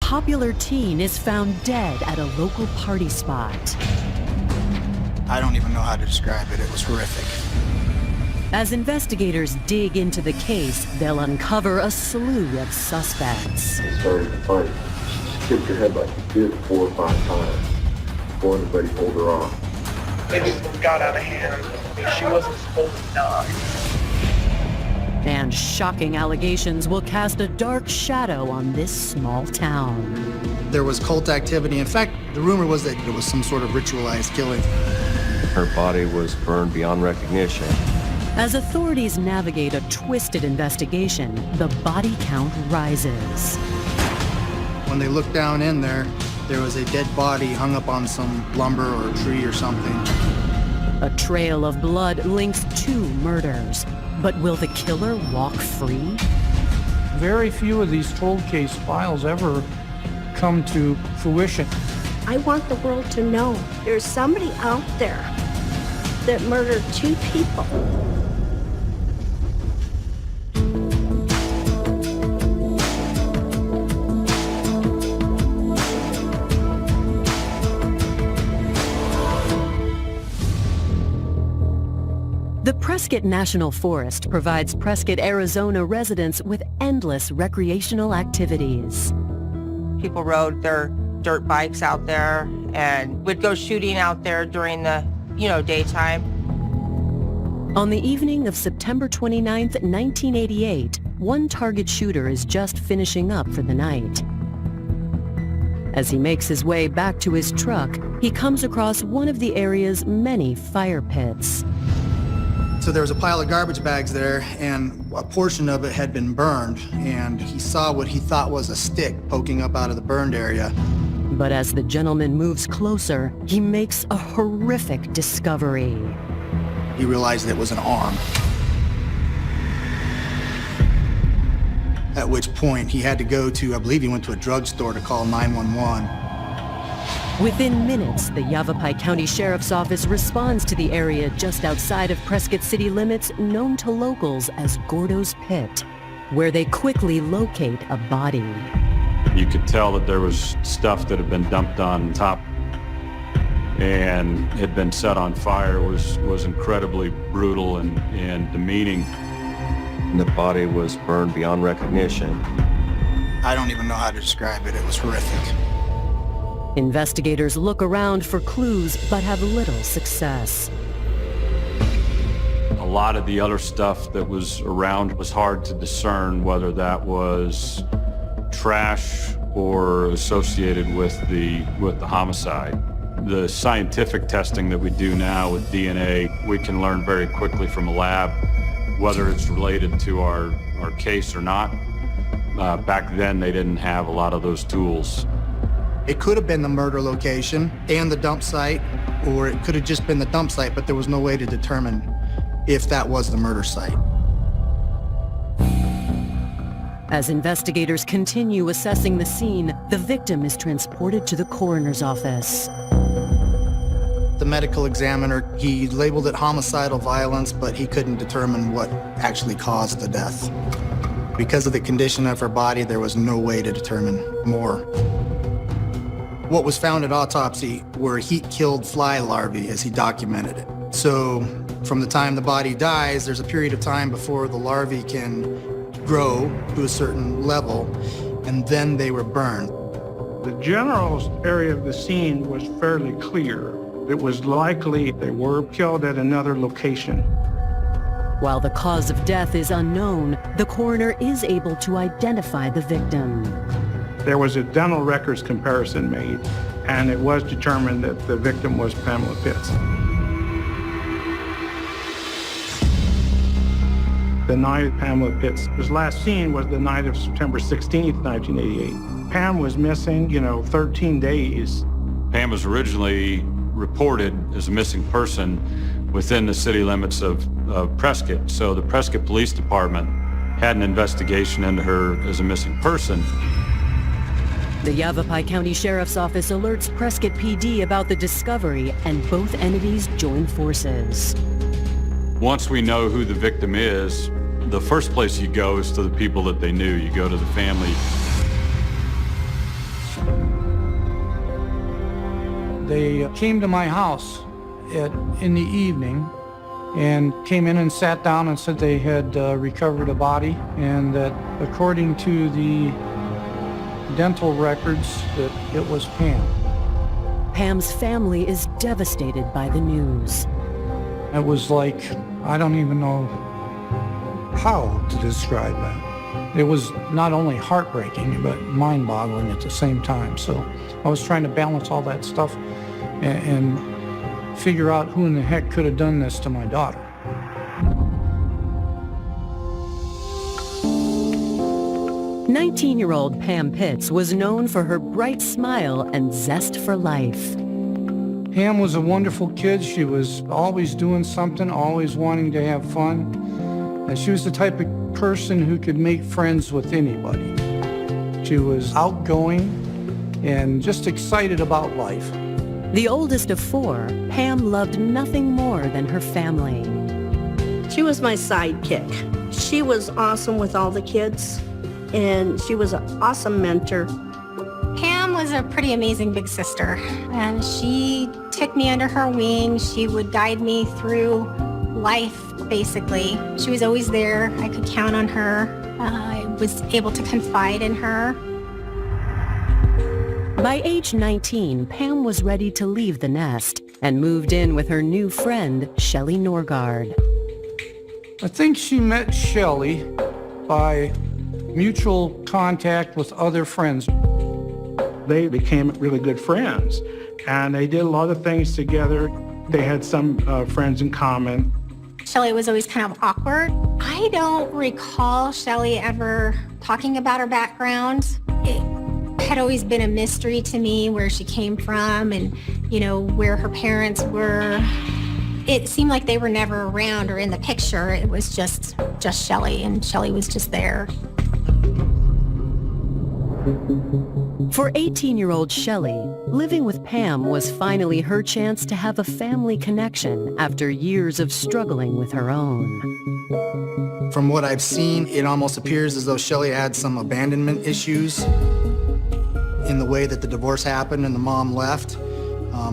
popular teen is found dead at a local party spot. I don't even know how to describe it. It was horrific. As investigators dig into the case, they'll uncover a slew of suspects. I started to fight. She kicked her head like she did 4 or 5 times before anybody pulled her off. Maybe it got out of hand. She wasn't supposed to die. And shocking allegations will cast a dark shadow on this small town. There was cult activity. In fact, the rumor was that it was some sort of ritualized killing. Her body was burned beyond recognition. As authorities navigate a twisted investigation, the body count rises. When they looked down in there was a dead body hung up on some lumber or a tree or something. A trail of blood links 2 murders. But will the killer walk free? Very few of these cold case files ever come to fruition. I want the world to know there's somebody out there that murdered 2 people. The Prescott National Forest provides Prescott, Arizona residents with endless recreational activities. People rode their dirt bikes out there and would go shooting out there during the, daytime. On the evening of September 29th, 1988, one target shooter is just finishing up for the night. As he makes his way back to his truck, he comes across one of the area's many fire pits. So there was a pile of garbage bags there, and a portion of it had been burned, and he saw what he thought was a stick poking up out of the burned area. But as the gentleman moves closer, he makes a horrific discovery. He realized it was an arm. At which point he had to go to, I believe he went to a drugstore to call 911. Within minutes, the Yavapai County Sheriff's Office responds to the area just outside of Prescott city limits known to locals as Gordo's Pit, where they quickly locate a body. You could tell that there was stuff that had been dumped on top and had been set on fire. Was incredibly brutal and demeaning. The body was burned beyond recognition. I don't even know how to describe it. It was horrific. Investigators look around for clues but have little success. A lot of the other stuff that was around was hard to discern whether that was trash or associated with the homicide. The scientific testing that we do now with DNA, we can learn very quickly from a lab whether it's related to our case or not. Back then, they didn't have a lot of those tools. It could have been the murder location and the dump site, or it could have just been the dump site, but there was no way to determine if that was the murder site. As investigators continue assessing the scene, the victim is transported to the coroner's office. The medical examiner, he labeled it homicidal violence, but he couldn't determine what actually caused the death. Because of the condition of her body, there was no way to determine more. What was found at autopsy were heat-killed fly larvae, as he documented it. So from the time the body dies, there's a period of time before the larvae can grow to a certain level, and then they were burned. The general area of the scene was fairly clear. It was likely they were killed at another location. While the cause of death is unknown, the coroner is able to identify the victim. There was a dental records comparison made, and it was determined that the victim was Pamela Pitts. The night Pamela Pitts was last seen was the night of September 16th, 1988. Pam was missing, 13 days. Pam was originally reported as a missing person within the city limits of Prescott. So the Prescott Police Department had an investigation into her as a missing person. The Yavapai County Sheriff's Office alerts Prescott PD about the discovery, and both entities join forces. Once we know who the victim is, the first place you go is to the people that they knew. You go to the family. They came to my house in the evening and came in and sat down and said they had recovered a body, and that according to the dental records that it was Pam. Pam's family is devastated by the news. It was like, I don't even know how to describe that. It was not only heartbreaking, but mind-boggling at the same time. So I was trying to balance all that stuff and figure out who in the heck could have done this to my daughter. "19-year-old Pam Pitts was known for her bright smile and zest for life. Pam was a wonderful kid. She was always doing something, always wanting to have fun. And she was the type of person who could make friends with anybody. She was outgoing and just excited about life. The oldest of four, Pam loved nothing more than her family. She was my sidekick. She was awesome with all the kids, and she was an awesome mentor. Pam was a pretty amazing big sister, and she took me under her wing. She would guide me through life, basically. She was always there. I could count on her. I was able to confide in her. By age 19, Pam was ready to leave the nest and moved in with her new friend, Shelly Norgard. I think she met Shelly by mutual contact with other friends. They became really good friends, and they did a lot of things together. They had some friends in common. Shelly was always kind of awkward. I don't recall Shelly ever talking about her background. It had always been a mystery to me where she came from and, where her parents were. It seemed like they were never around or in the picture. It was just Shelly, and Shelly was just there. For 18-year-old Shelly, living with Pam was finally her chance to have a family connection after years of struggling with her own. From what I've seen, it almost appears as though Shelly had some abandonment issues in the way that the divorce happened and the mom left.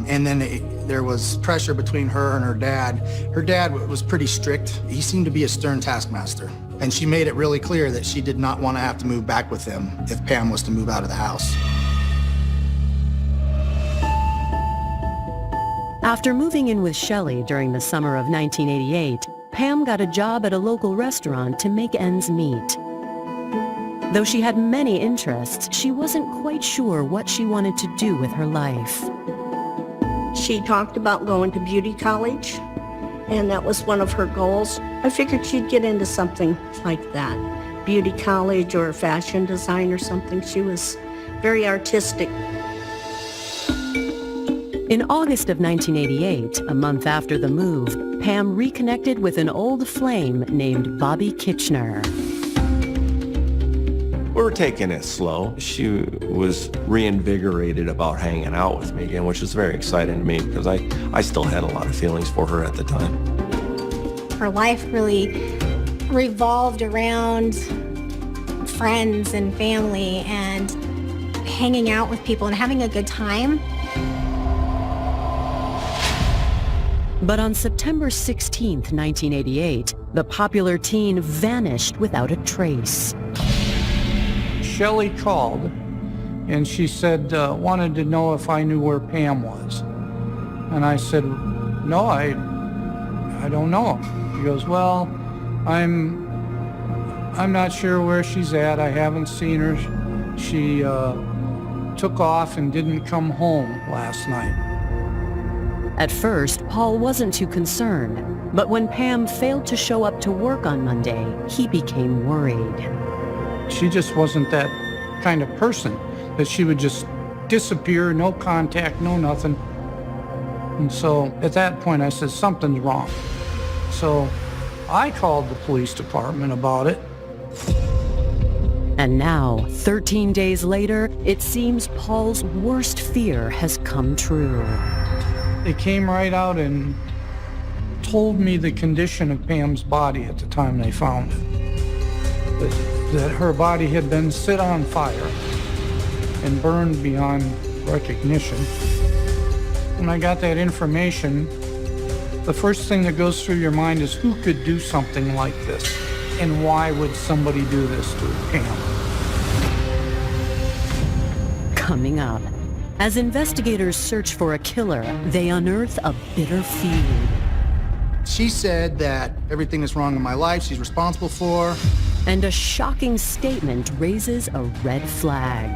And then there was pressure between her and her dad. Her dad was pretty strict. He seemed to be a stern taskmaster. And she made it really clear that she did not want to have to move back with him if Pam was to move out of the house. After moving in with Shelly during the summer of 1988, Pam got a job at a local restaurant to make ends meet. Though she had many interests, she wasn't quite sure what she wanted to do with her life. She talked about going to beauty college, and that was one of her goals. I figured she'd get into something like that, beauty college or fashion design or something. She was very artistic. In August of 1988, a month after the move, Pam reconnected with an old flame named Bobby Kitchener. We were taking it slow. She was reinvigorated about hanging out with me again, which was very exciting to me because I still had a lot of feelings for her at the time. Her life really revolved around friends and family and hanging out with people and having a good time. But on September 16th, 1988, the popular teen vanished without a trace. Shelly called, and she said, wanted to know if I knew where Pam was. And I said, no, I don't know. He goes, well, I'm not sure where she's at. I haven't seen her. She took off and didn't come home last night. At first, Paul wasn't too concerned, but when Pam failed to show up to work on Monday, he became worried. She just wasn't that kind of person that she would just disappear, no contact, no nothing. And so at that point I said, something's wrong. So I called the police department about it. And now, 13 days later, it seems Paul's worst fear has come true. They came right out and told me the condition of Pam's body at the time they found it. That her body had been set on fire and burned beyond recognition. When I got that information, the first thing that goes through your mind is who could do something like this? And why would somebody do this to Pam? Coming up, as investigators search for a killer, they unearth a bitter feud. She said that everything is wrong in my life she's responsible for. And a shocking statement raises a red flag.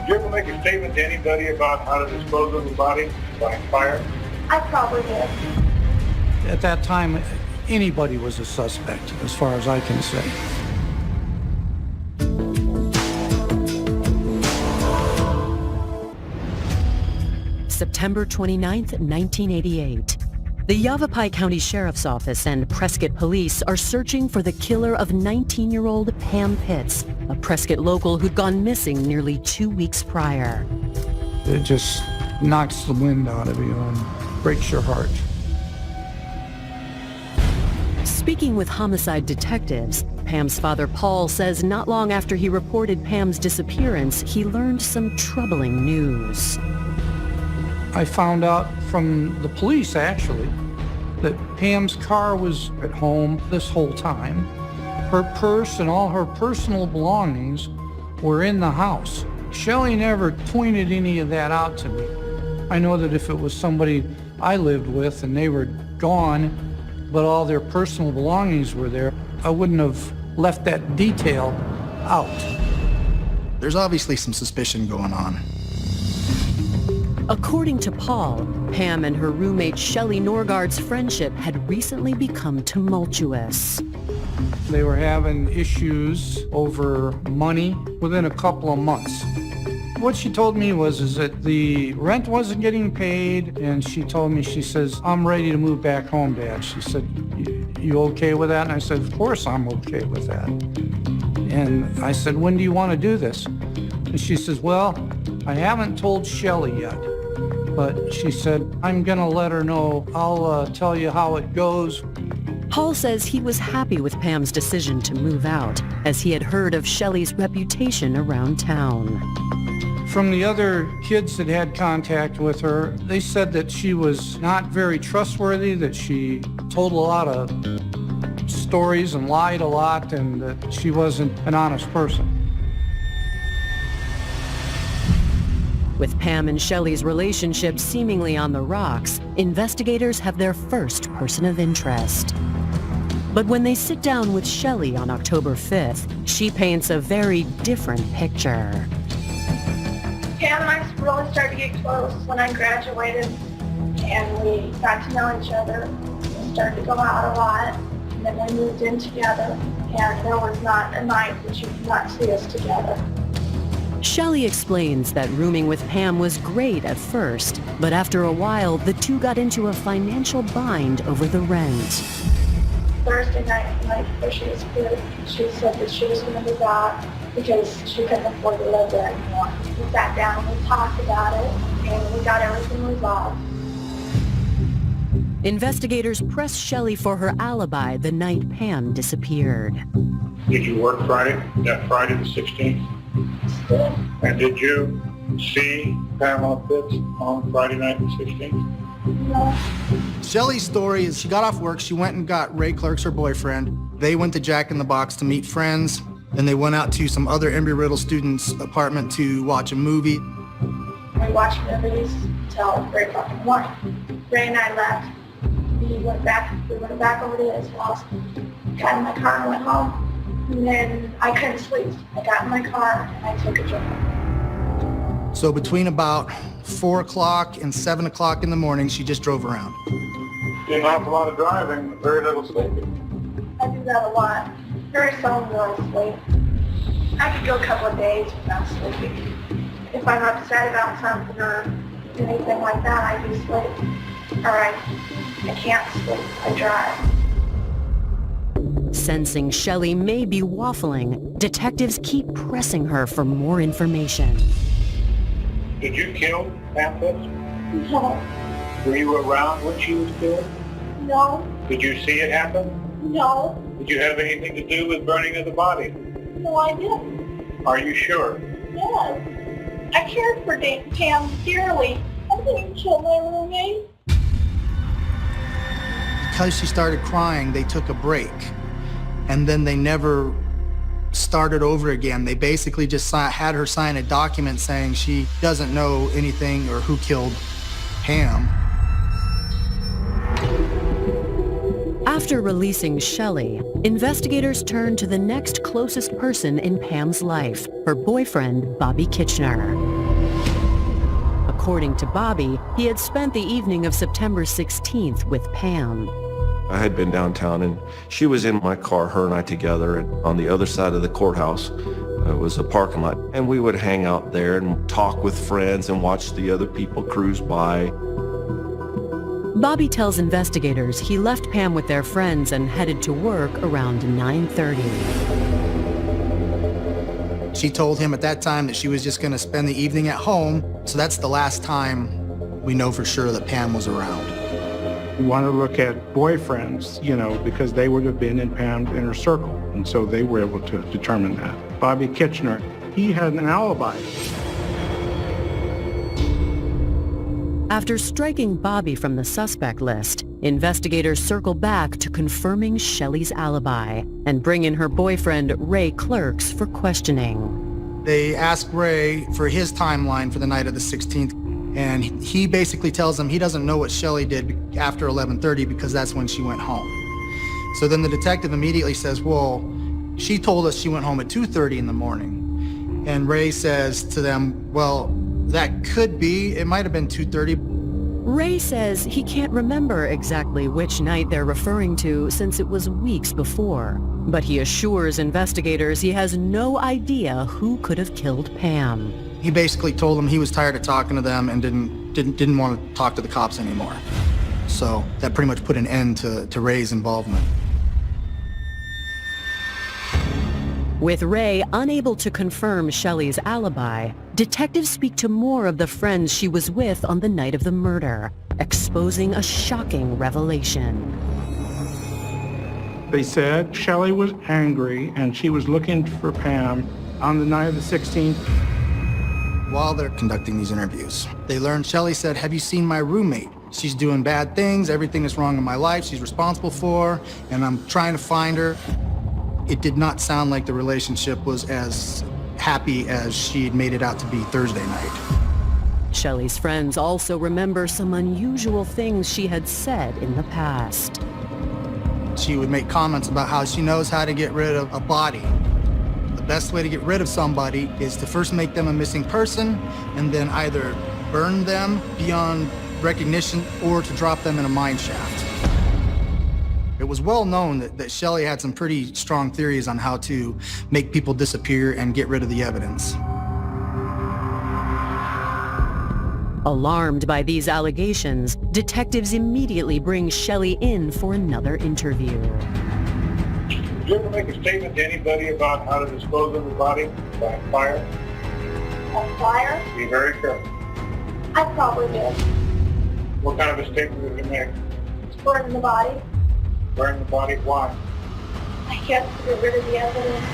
Did you ever make a statement to anybody about how to dispose of the body by fire? I probably did. At that time, anybody was a suspect, as far as I can say. September 29th, 1988. The Yavapai County Sheriff's Office and Prescott Police are searching for the killer of 19-year-old Pam Pitts, a Prescott local who'd gone missing nearly 2 weeks prior. It just knocks the wind out of you and breaks your heart. Speaking with homicide detectives, Pam's father Paul says not long after he reported Pam's disappearance, he learned some troubling news. I found out from the police, actually, that Pam's car was at home this whole time. Her purse and all her personal belongings were in the house. Shelly never pointed any of that out to me. I know that if it was somebody I lived with and they were gone, but all their personal belongings were there, I wouldn't have left that detail out. There's obviously some suspicion going on. According to Paul, Pam and her roommate Shelly Norgard's friendship had recently become tumultuous. They were having issues over money within a couple of months. What she told me is that the rent wasn't getting paid, and she told me, she says, "I'm ready to move back home, Dad." She said, "You okay with that?" And I said, "Of course I'm okay with that." And I said, "When do you want to do this?" And she says, "Well, I haven't told Shelly yet." But she said, "I'm going to let her know. I'll tell you how it goes." Paul says he was happy with Pam's decision to move out, as he had heard of Shelly's reputation around town. From the other kids that had contact with her, they said that she was not very trustworthy, that she told a lot of stories and lied a lot, and that she wasn't an honest person. With Pam and Shelly's relationship seemingly on the rocks, investigators have their first person of interest. But when they sit down with Shelly on October 5th, she paints a very different picture. Pam and I really started to get close when I graduated, and we got to know each other. We started to go out a lot, and then we moved in together, and there was not a night that you could not see us together. Shelly explains that rooming with Pam was great at first, but after a while, the two got into a financial bind over the rent. Thursday night, the night before she was killed, she said that she was going to move out because she couldn't afford to live there anymore. We sat down and we talked about it, and we got everything resolved. Investigators pressed Shelly for her alibi the night Pam disappeared. Did you work Friday, that Friday the 16th? And did you see Pamela Pitts on Friday night the 16th? No. Shelly's story is she got off work, she went and got Ray Clerks, her boyfriend. They went to Jack in the Box to meet friends. Then they went out to some other Embry-Riddle students' apartment to watch a movie. We watched movies until 3 o'clock in the morning. Ray and I left. We went back over to his house, got in my car and went home. And then I couldn't sleep. I got in my car and I took a drive. So between about 4 o'clock and 7 o'clock in the morning, she just drove around. Didn't have a lot of driving, very little sleeping. I do that a lot. Very seldom do I sleep. I could go a couple of days without sleeping. If I'm upset about something or anything like that, I do sleep. Or I can't sleep. I drive. Sensing Shelly may be waffling, detectives keep pressing her for more information. Did you kill Pam Pitts? No. Were you around when she was killed? No. Did you see it happen? No. Did you have anything to do with burning of the body? No, I didn't. Are you sure? Yes. I cared for Pam dearly. I I didn't kill my roommate. Because she started crying, they took a break. And then they never started over again. They basically just had her sign a document saying she doesn't know anything or who killed Pam. After releasing Shelly, investigators turned to the next closest person in Pam's life, her boyfriend, Bobby Kitchener. According to Bobby, he had spent the evening of September 16th with Pam. I had been downtown and she was in my car, her and I together, and on the other side of the courthouse was a parking lot. And we would hang out there and talk with friends and watch the other people cruise by. Bobby tells investigators he left Pam with their friends and headed to work around 9:30. She told him at that time that she was just going to spend the evening at home, so that's the last time we know for sure that Pam was around. We want to look at boyfriends, because they would have been in Pam's inner circle, and so they were able to determine that. Bobby Kitchener, he had an alibi. After striking Bobby from the suspect list, investigators circle back to confirming Shelly's alibi and bring in her boyfriend, Ray Clerks, for questioning. They ask Ray for his timeline for the night of the 16th, and he basically tells them he doesn't know what Shelly did after 11:30 because that's when she went home. So then the detective immediately says, well, she told us she went home at 2:30 in the morning. And Ray says to them, well, that could be, it might have been 2:30. Ray says he can't remember exactly which night they're referring to since it was weeks before, but he assures investigators he has no idea who could have killed Pam. He basically told them he was tired of talking to them and didn't want to talk to the cops anymore. So that pretty much put an end to Ray's involvement. With Ray unable to confirm Shelly's alibi, detectives speak to more of the friends she was with on the night of the murder, exposing a shocking revelation. They said Shelly was angry and she was looking for Pam on the night of the 16th. While they're conducting these interviews, they learned Shelly said, have you seen my roommate? She's doing bad things, everything is wrong in my life, she's responsible for, and I'm trying to find her. It did not sound like the relationship was as happy as she had made it out to be Thursday night. Shelly's friends also remember some unusual things she had said in the past. She would make comments about how she knows how to get rid of a body. The best way to get rid of somebody is to first make them a missing person and then either burn them beyond recognition or to drop them in a mine shaft. It was well known that Shelly had some pretty strong theories on how to make people disappear and get rid of the evidence. Alarmed by these allegations, detectives immediately bring Shelly in for another interview. Did you ever make a statement to anybody about how to dispose of the body by fire? On fire? Be very careful. I probably did. What kind of a statement did you make? Burn the body. Burn the body? Why? I guess to get rid of the evidence.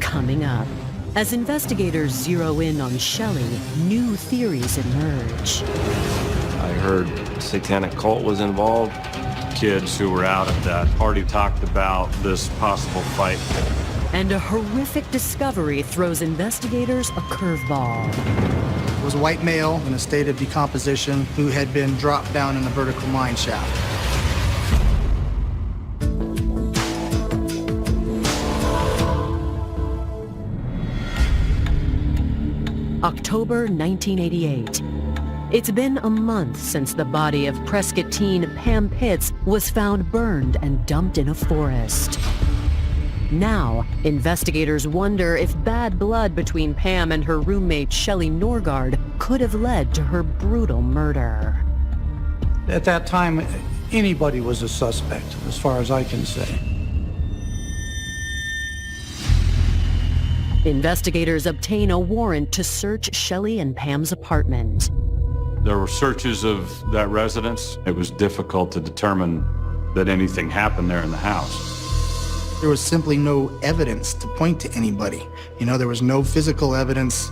Coming up, as investigators zero in on Shelly, new theories emerge. I heard satanic cult was involved. Kids who were out at that party talked about this possible fight. And a horrific discovery throws investigators a curveball. It was a white male in a state of decomposition who had been dropped down in a vertical mine shaft. October 1988. It's been a month since the body of Prescott teen Pam Pitts was found burned and dumped in a forest. Now, investigators wonder if bad blood between Pam and her roommate Shelly Norgard could have led to her brutal murder. At that time, anybody was a suspect, as far as I can say. Investigators obtain a warrant to search Shelly and Pam's apartment. There were searches of that residence. It was difficult to determine that anything happened there in the house. There was simply no evidence to point to anybody. There was no physical evidence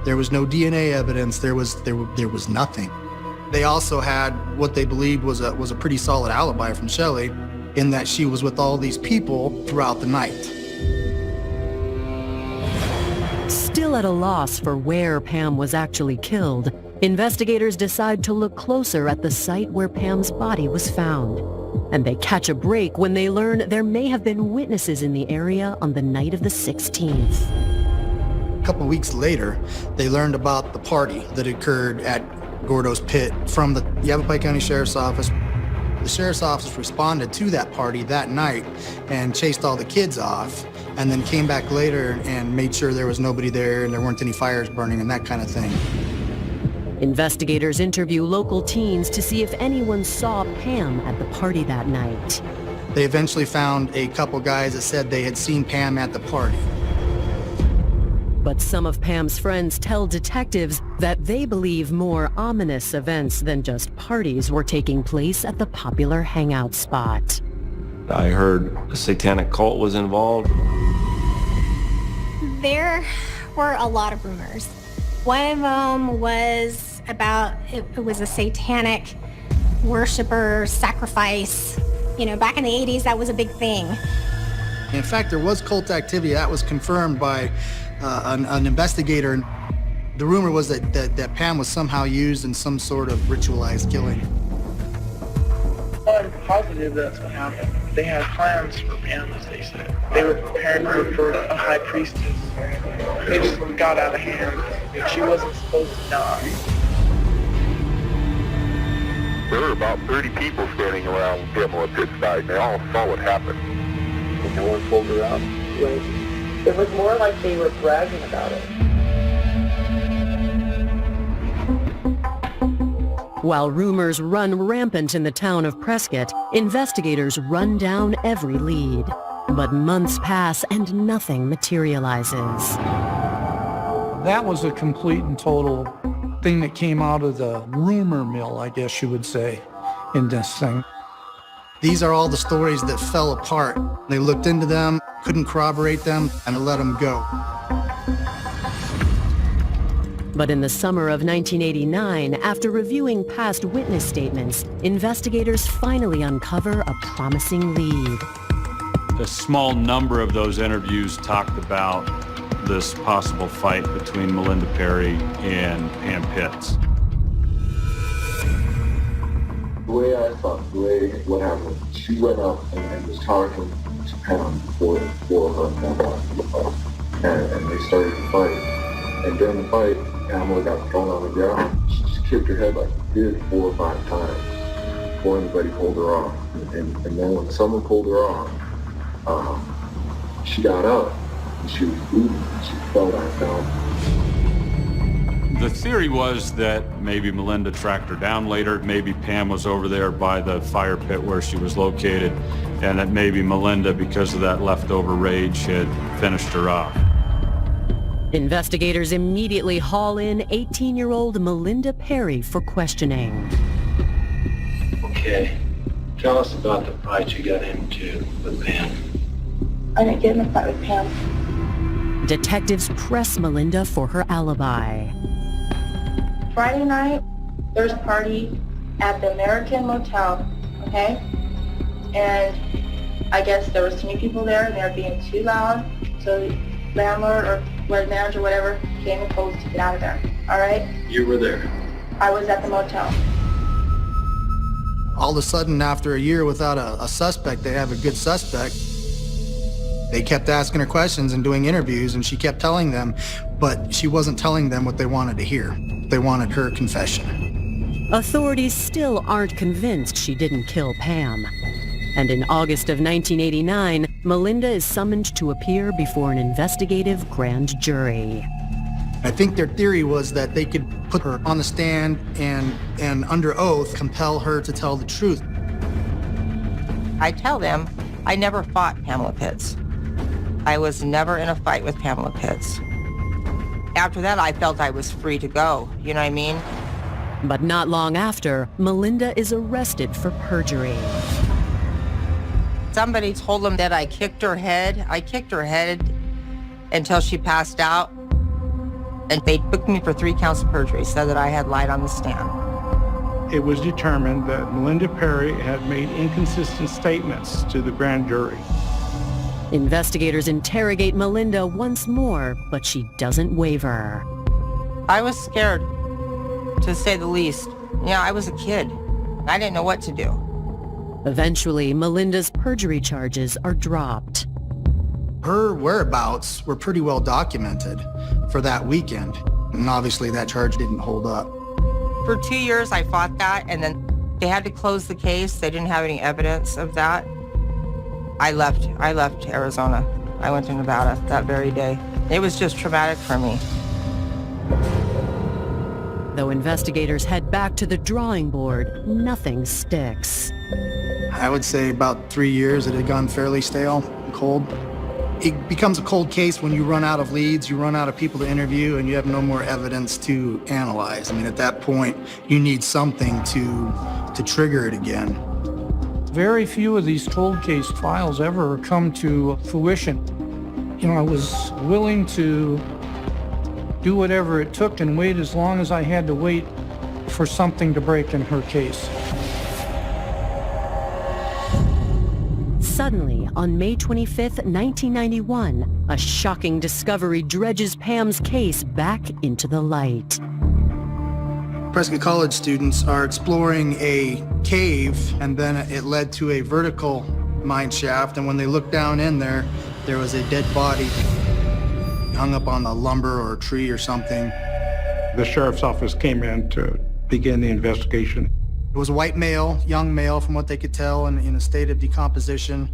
There was no DNA evidence. There was nothing. They also had what they believed was a pretty solid alibi from Shelly, in that she was with all these people throughout the night. Still at a loss for where Pam was actually killed, investigators decide to look closer at the site where Pam's body was found. And they catch a break when they learn there may have been witnesses in the area on the night of the 16th. A couple weeks later, they learned about the party that occurred at Gordo's Pit from the Yavapai County Sheriff's Office. The Sheriff's Office responded to that party that night and chased all the kids off, and then came back later and made sure there was nobody there and there weren't any fires burning and that kind of thing. Investigators interview local teens to see if anyone saw Pam at the party that night. They eventually found a couple guys that said they had seen Pam at the party. But some of Pam's friends tell detectives that they believe more ominous events than just parties were taking place at the popular hangout spot. I heard a satanic cult was involved. There were a lot of rumors. One of them was about it was a satanic worshiper sacrifice. You know, back in the 80s, that was a big thing. In fact, there was cult activity that was confirmed by an investigator. The rumor was that Pam was somehow used in some sort of ritualized killing. I'm positive that's what happened. They had plans for Pam, as they said. They were preparing her for a high priestess. They just got out of hand. She wasn't supposed to die. There were about 30 people standing around Pamela Pitts' side, and they all saw what happened. And no one pulled her out. It was more like they were bragging about it. While rumors run rampant in the town of Prescott, investigators run down every lead. But months pass and nothing materializes. That was a complete and total thing that came out of the rumor mill, I guess you would say, in this thing. These are all the stories that fell apart. They looked into them, couldn't corroborate them, and let them go. But in the summer of 1989, after reviewing past witness statements, investigators finally uncover a promising lead. A small number of those interviews talked about this possible fight between Melinda Perry and Pam Pitts. What happened, she went up and was talking to Pam for her and they started to fight. And during the fight, Pamela got thrown on the ground. She just kicked her head like she did 4 or 5 times before anybody pulled her off. And then when someone pulled her off, she got up and she was bleeding. She fell back down. The theory was that maybe Melinda tracked her down later, maybe Pam was over there by the fire pit where she was located, and that maybe Melinda, because of that leftover rage, had finished her off. Investigators immediately haul in 18-year-old Melinda Perry for questioning. Okay, tell us about the fight you got into with Pam. I didn't get in a fight with Pam. Detectives press Melinda for her alibi. Friday night, there's a party at the American Motel, okay? And I guess there was too many people there and they were being too loud, so the landlord or manager, whatever, came and told us to get out of there, all right? You were there. I was at the motel. All of a sudden, after a year without a suspect, they have a good suspect. They kept asking her questions and doing interviews, and she kept telling them, but she wasn't telling them what they wanted to hear. They wanted her confession. Authorities still aren't convinced she didn't kill Pam. And in August of 1989, Melinda is summoned to appear before an investigative grand jury. I think their theory was that they could put her on the stand and under oath compel her to tell the truth. I tell them I never fought Pamela Pitts. I was never in a fight with Pamela Pitts. After that, I felt I was free to go, you know what I mean? But not long after, Melinda is arrested for perjury. Somebody told them that I kicked her head. I kicked her head until she passed out. And they booked me for 3 counts of perjury, said that I had lied on the stand. It was determined that Melinda Perry had made inconsistent statements to the grand jury. Investigators interrogate Melinda once more, but she doesn't waver. I was scared, to say the least. Yeah, I was a kid. I didn't know what to do. Eventually, Melinda's perjury charges are dropped. Her whereabouts were pretty well documented for that weekend, and obviously that charge didn't hold up. For 2 years, I fought that, and then they had to close the case. They didn't have any evidence of that. I left Arizona. I went to Nevada that very day. It was just traumatic for me. Though investigators head back to the drawing board, nothing sticks. I would say about 3 years it had gone fairly stale and cold. It becomes a cold case when you run out of leads, you run out of people to interview, and you have no more evidence to analyze. I mean, at that point, you need something to trigger it again. Very few of these cold case files ever come to fruition. You know, I was willing to do whatever it took and wait as long as I had to wait for something to break in her case. Suddenly, on May 25th, 1991, a shocking discovery dredges Pam's case back into the light. Prescott College students are exploring a cave, and then it led to a vertical mine shaft, and when they looked down in there, there was a dead body hung up on a lumber or a tree or something. The sheriff's office came in to begin the investigation. It was a white male, young male from what they could tell, in a state of decomposition,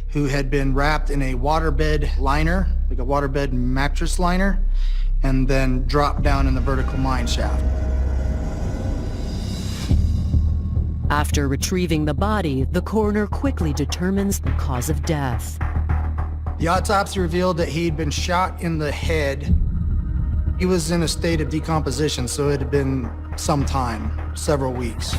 who had been wrapped in a waterbed liner, like a waterbed mattress liner, and then dropped down in the vertical mine shaft. After retrieving the body, the coroner quickly determines the cause of death. The autopsy revealed that he'd been shot in the head. He was in a state of decomposition, so it had been some time, several weeks.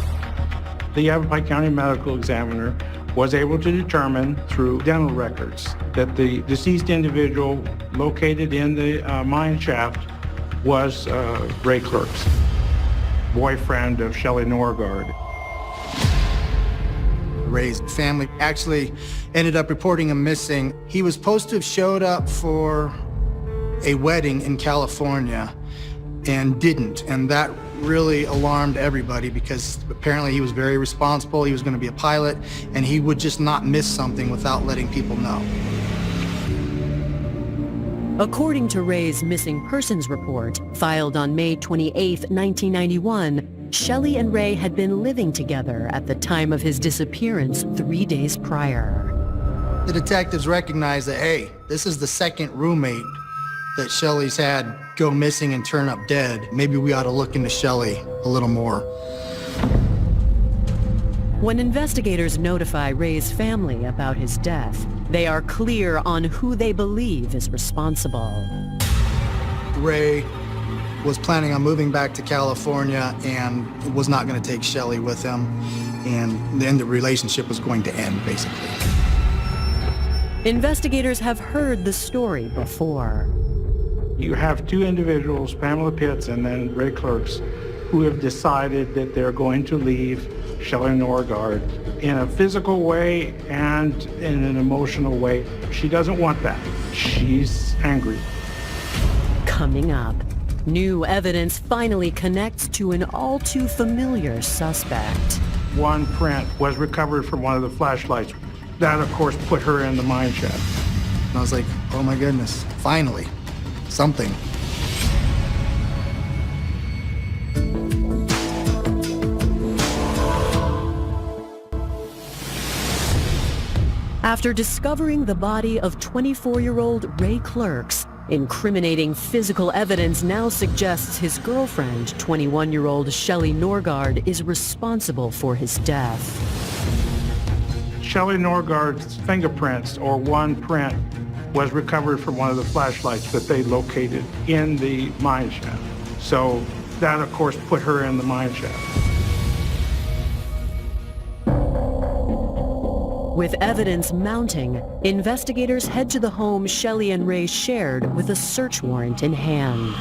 The Yavapai County Medical Examiner was able to determine through dental records that the deceased individual located in the mine shaft was Ray Clerks, boyfriend of Shelly Norgard. Ray's family actually ended up reporting him missing. He was supposed to have showed up for a wedding in California and didn't, and that really alarmed everybody because apparently he was very responsible. He was going to be a pilot, and he would just not miss something without letting people know. According to Ray's missing persons report, filed on May 28, 1991, Shelly and Ray had been living together at the time of his disappearance 3 days prior. The detectives recognized that, hey, this is the second roommate that Shelly's had go missing and turn up dead. Maybe we ought to look into Shelly a little more. When investigators notify Ray's family about his death, they are clear on who they believe is responsible. Ray was planning on moving back to California and was not going to take Shelly with him, and then the relationship was going to end, basically. Investigators have heard the story before. You have two individuals, Pamela Pitts and then Ray Clerks, who have decided that they're going to leave Shelly Norgard in a physical way and in an emotional way. She doesn't want that. She's angry. Coming up, new evidence finally connects to an all too familiar suspect. One print was recovered from one of the flashlights. That, of course, put her in the mine shaft. And I was like, oh my goodness, finally, something. After discovering the body of 24-year-old Ray Clerks, incriminating physical evidence now suggests his girlfriend, 21-year-old Shelly Norgard, is responsible for his death. Shelly Norgard's fingerprints, or one print, was recovered from one of the flashlights that they located in the mine shaft. So that, of course, put her in the mine shaft. With evidence mounting, investigators head to the home Shelly and Ray shared with a search warrant in hand.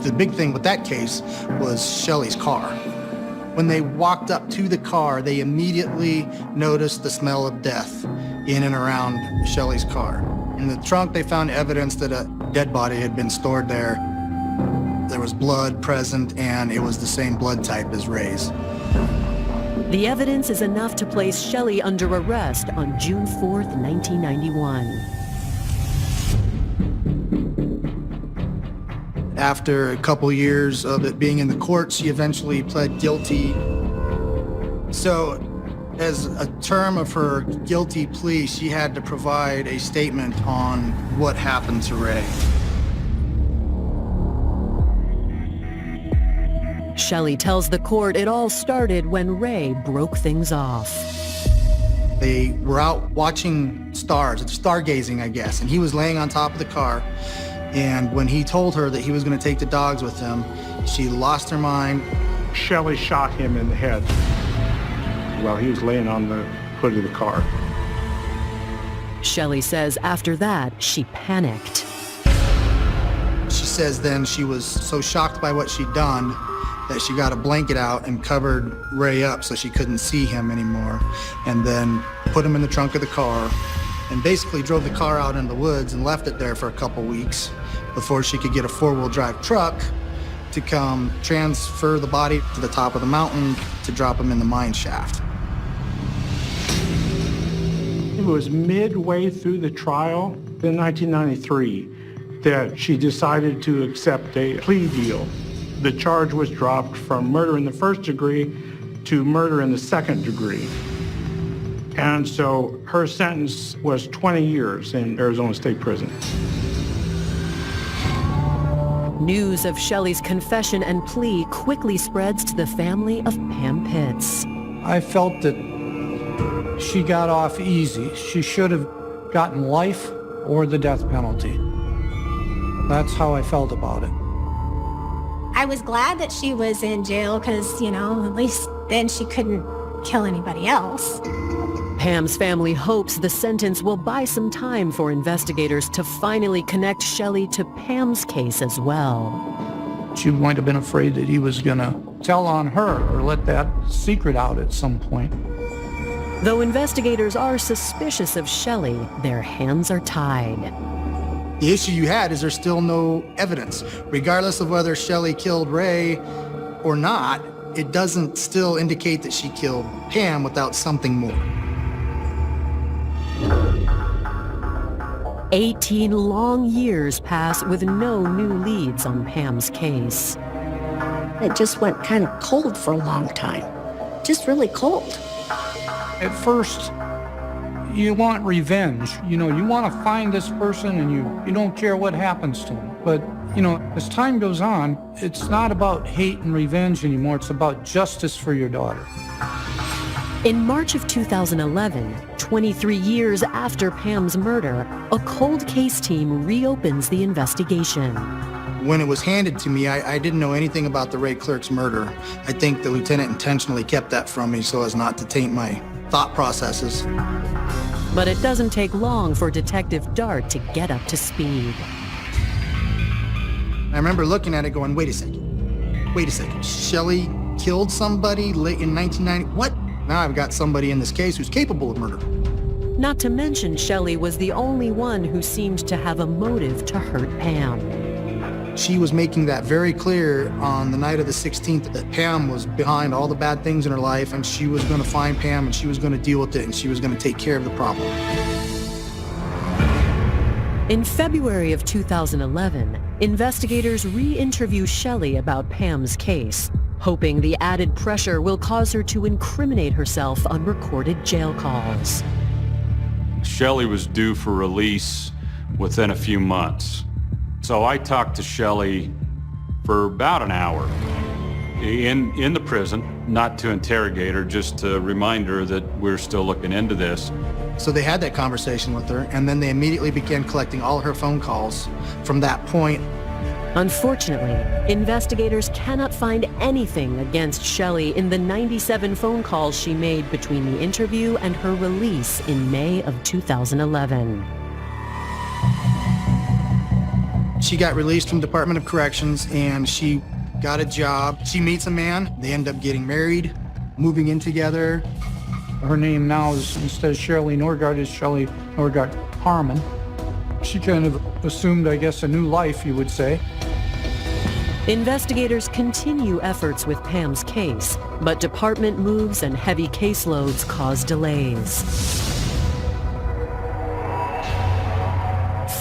The big thing with that case was Shelly's car. When they walked up to the car, they immediately noticed the smell of death in and around Shelly's car. In the trunk, they found evidence that a dead body had been stored there. There was blood present, and it was the same blood type as Ray's. The evidence is enough to place Shelly under arrest on June 4th, 1991. After a couple years of it being in the court, she eventually pled guilty. So, as a term of her guilty plea, she had to provide a statement on what happened to Ray. Shelly tells the court it all started when Ray broke things off. They were out watching stars, stargazing, I guess, and he was laying on top of the car. And when he told her that he was going to take the dogs with him, she lost her mind. Shelly shot him in the head while he was laying on the hood of the car. Shelly says after that, she panicked. She says then she was so shocked by what she'd done that she got a blanket out and covered Ray up so she couldn't see him anymore, and then put him in the trunk of the car and basically drove the car out in the woods and left it there for a couple weeks before she could get a four-wheel drive truck to come transfer the body to the top of the mountain to drop him in the mine shaft. It was midway through the trial in 1993 that she decided to accept a plea deal. The charge was dropped from murder in the first degree to murder in the second degree. And so her sentence was 20 years in Arizona State Prison. News of Shelly's confession and plea quickly spreads to the family of Pam Pitts. I felt that she got off easy. She should have gotten life or the death penalty. That's how I felt about it. I was glad that she was in jail because, at least then she couldn't kill anybody else. Pam's family hopes the sentence will buy some time for investigators to finally connect Shelly to Pam's case as well. She might have been afraid that he was going to tell on her or let that secret out at some point. Though investigators are suspicious of Shelly, their hands are tied. The issue you had is there's still no evidence. Regardless of whether Shelly killed Ray or not, it doesn't still indicate that she killed Pam without something more. 18 long years pass with no new leads on Pam's case. It just went kind of cold for a long time. Just really cold. At first, you want revenge. You want to find this person and you don't care what happens to him. But, as time goes on, it's not about hate and revenge anymore. It's about justice for your daughter. In March of 2011, 23 years after Pam's murder, a cold case team reopens the investigation. When it was handed to me, I didn't know anything about the Ray Clerk's murder. I think the lieutenant intentionally kept that from me so as not to taint my thought processes. But it doesn't take long for Detective Dart to get up to speed. I remember looking at it going, wait a second. Shelly killed somebody late in 1990? What? Now I've got somebody in this case who's capable of murder. Not to mention Shelly was the only one who seemed to have a motive to hurt Pam. She was making that very clear on the night of the 16th that Pam was behind all the bad things in her life and she was going to find Pam and she was going to deal with it and she was going to take care of the problem. In February of 2011, investigators re-interview Shelly about Pam's case, hoping the added pressure will cause her to incriminate herself on recorded jail calls. Shelly was due for release within a few months. So I talked to Shelly for about an hour in the prison, not to interrogate her, just to remind her that we're still looking into this. So they had that conversation with her, and then they immediately began collecting all her phone calls from that point. Unfortunately, investigators cannot find anything against Shelly in the 97 phone calls she made between the interview and her release in May of 2011. She got released from Department of Corrections and she got a job. She meets a man. They end up getting married, moving in together. Her name now is, instead of Shirley Norgard, is Shelly Norgard Harmon. She kind of assumed, I guess, a new life, you would say. Investigators continue efforts with Pam's case, but department moves and heavy caseloads cause delays.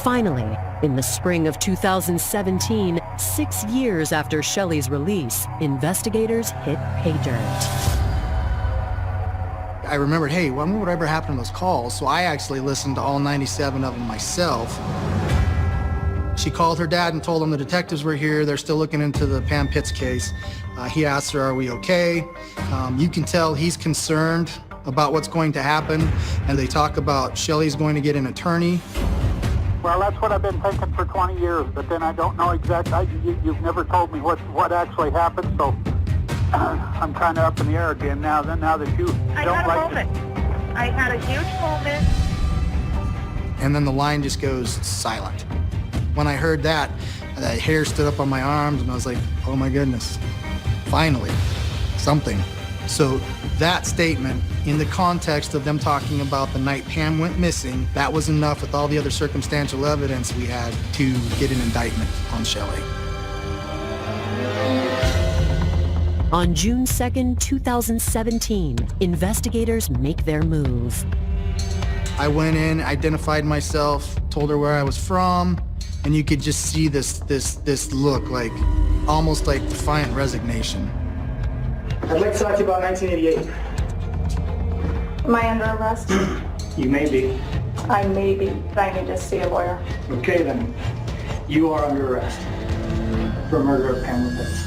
Finally, in the spring of 2017, 6 years after Shelly's release, investigators hit pay dirt. I remembered, hey, well, whatever happened to those calls? So I actually listened to all 97 of them myself. She called her dad and told him the detectives were here. They're still looking into the Pam Pitts case. He asked her, are we okay? You can tell he's concerned about what's going to happen. And they talk about Shelly's going to get an attorney. Well, that's what I've been thinking for 20 years, but then I don't know exactly. You've never told me what actually happened, so I'm kind of up in the air again now that you don't like it. I had a huge moment. And then the line just goes silent. When I heard that, the hair stood up on my arms and I was like, oh my goodness, finally, something. So that statement, in the context of them talking about the night Pam went missing, that was enough with all the other circumstantial evidence we had to get an indictment on Shelly. On June 2nd, 2017, investigators make their move. I went in, identified myself, told her where I was from, and you could just see this look, like almost like defiant resignation. I'd like to talk to you about 1988. Am I under arrest? You may be. I may be, but I need to see a lawyer. Okay then. You are under arrest for murder of Pamela Pitts.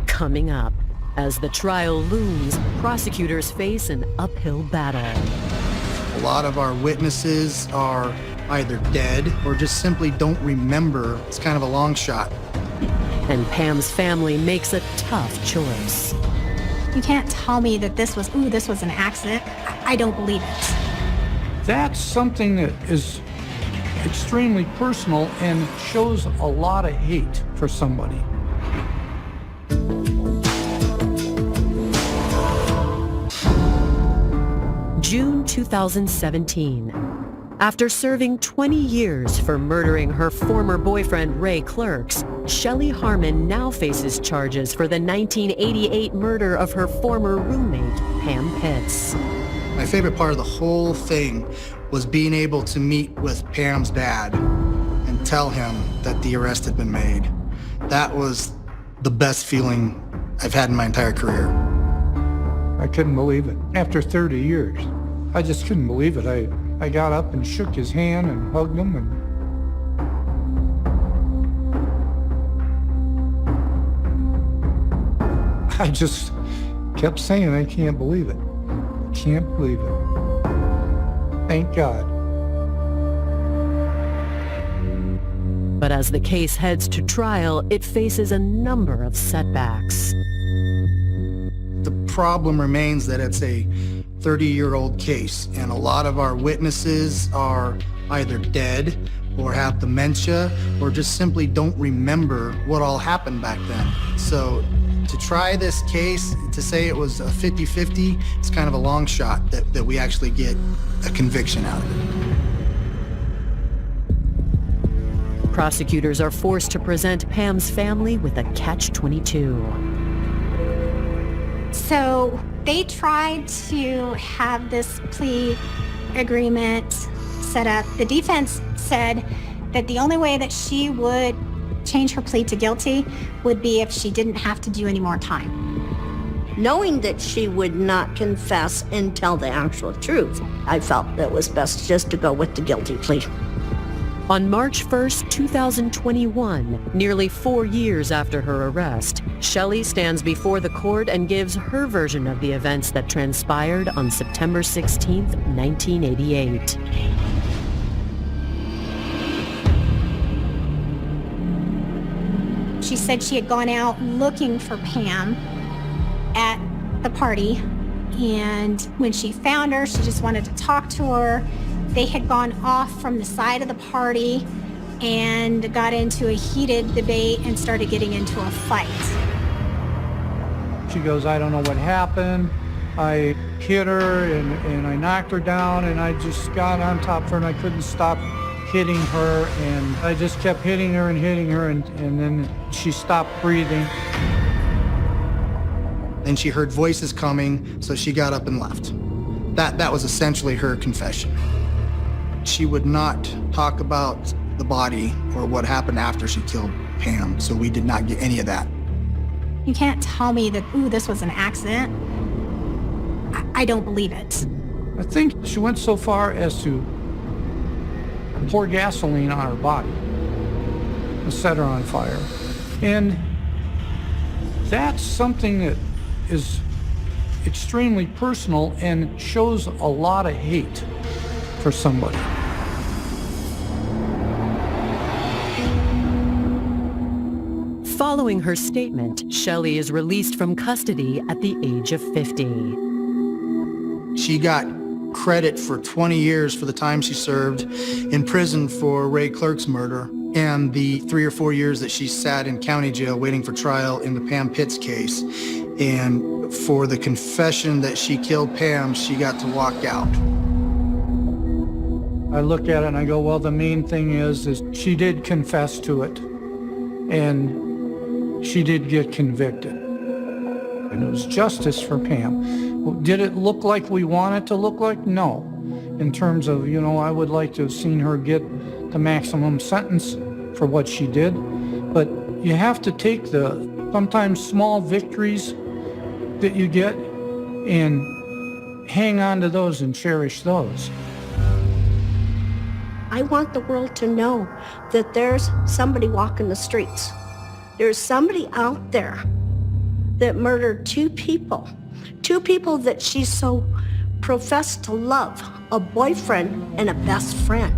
Coming up, as the trial looms, prosecutors face an uphill battle. A lot of our witnesses are either dead or just simply don't remember. It's kind of a long shot. And Pam's family makes a tough choice. You can't tell me that this was an accident. I don't believe it. That's something that is extremely personal and shows a lot of hate for somebody. June 2017. After serving 20 years for murdering her former boyfriend Ray Clerks, Shelly Harmon now faces charges for the 1988 murder of her former roommate, Pam Pitts. My favorite part of the whole thing was being able to meet with Pam's dad and tell him that the arrest had been made. That was the best feeling I've had in my entire career. I couldn't believe it. After 30 years, I just couldn't believe it. I got up and shook his hand and hugged him, and I just kept saying, I can't believe it. I can't believe it. Thank God. But as the case heads to trial, it faces a number of setbacks. The problem remains that it's a 30-year-old case, and a lot of our witnesses are either dead or have dementia or just simply don't remember what all happened back then. So to try this case, to say it was a 50-50, it's kind of a long shot that we actually get a conviction out of it. Prosecutors are forced to present Pam's family with a catch-22. So they tried to have this plea agreement set up. The defense said that the only way that she would change her plea to guilty would be if she didn't have to do any more time. Knowing that she would not confess and tell the actual truth, I felt that it was best just to go with the guilty plea. On March 1st, 2021, nearly 4 years after her arrest, Shelly stands before the court and gives her version of the events that transpired on September 16th, 1988. She said she had gone out looking for Pam at the party, and when she found her, she just wanted to talk to her, They had gone off from the side of the party and got into a heated debate and started getting into a fight. She goes, I don't know what happened. I hit her and I knocked her down, and I just got on top of her and I couldn't stop hitting her, and I just kept hitting her, and then she stopped breathing. Then she heard voices coming, so she got up and left. That was essentially her confession. She would not talk about the body or what happened after she killed Pam, so we did not get any of that. You can't tell me that, ooh, this was an accident. I don't believe it. I think she went so far as to pour gasoline on her body and set her on fire. And that's something that is extremely personal and shows a lot of hate for somebody. Following her statement, Shelly is released from custody at the age of 50. She got credit for 20 years for the time she served in prison for Ray Clark's murder and the 3 or 4 years that she sat in county jail waiting for trial in the Pam Pitts case. And for the confession that she killed Pam, she got to walk out. I look at it and I go, well, the main thing is she did confess to it, and she did get convicted. And it was justice for Pam. Did it look like we want it to look like? No. In terms of, I would like to have seen her get the maximum sentence for what she did. But you have to take the sometimes small victories that you get and hang on to those and cherish those. I want the world to know that there's somebody walking the streets. There's somebody out there that murdered two people that she so professed to love, a boyfriend and a best friend.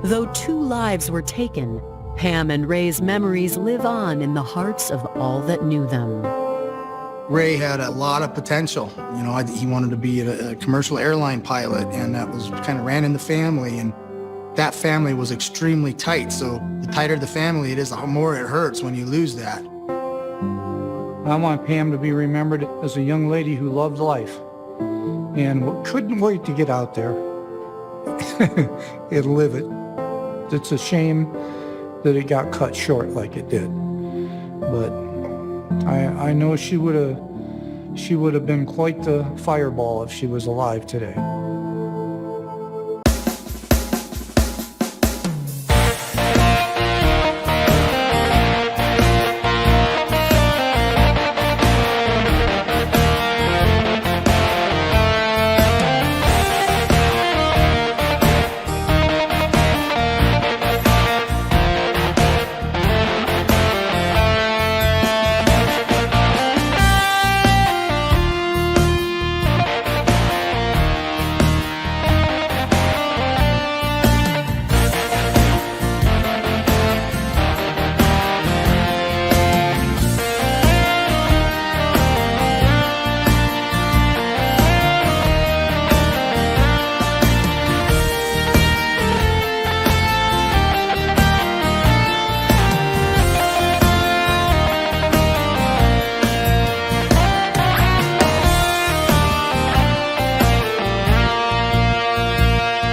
Though 2 lives were taken, Pam and Ray's memories live on in the hearts of all that knew them. Ray had a lot of potential. He wanted to be a commercial airline pilot, and that was kind of ran in the family, and that family was extremely tight. So the tighter the family it is, the more it hurts when you lose that. I want Pam to be remembered as a young lady who loved life and couldn't wait to get out there and live it. It's a shame that it got cut short like it did. But I know she would have been quite the fireball if she was alive today.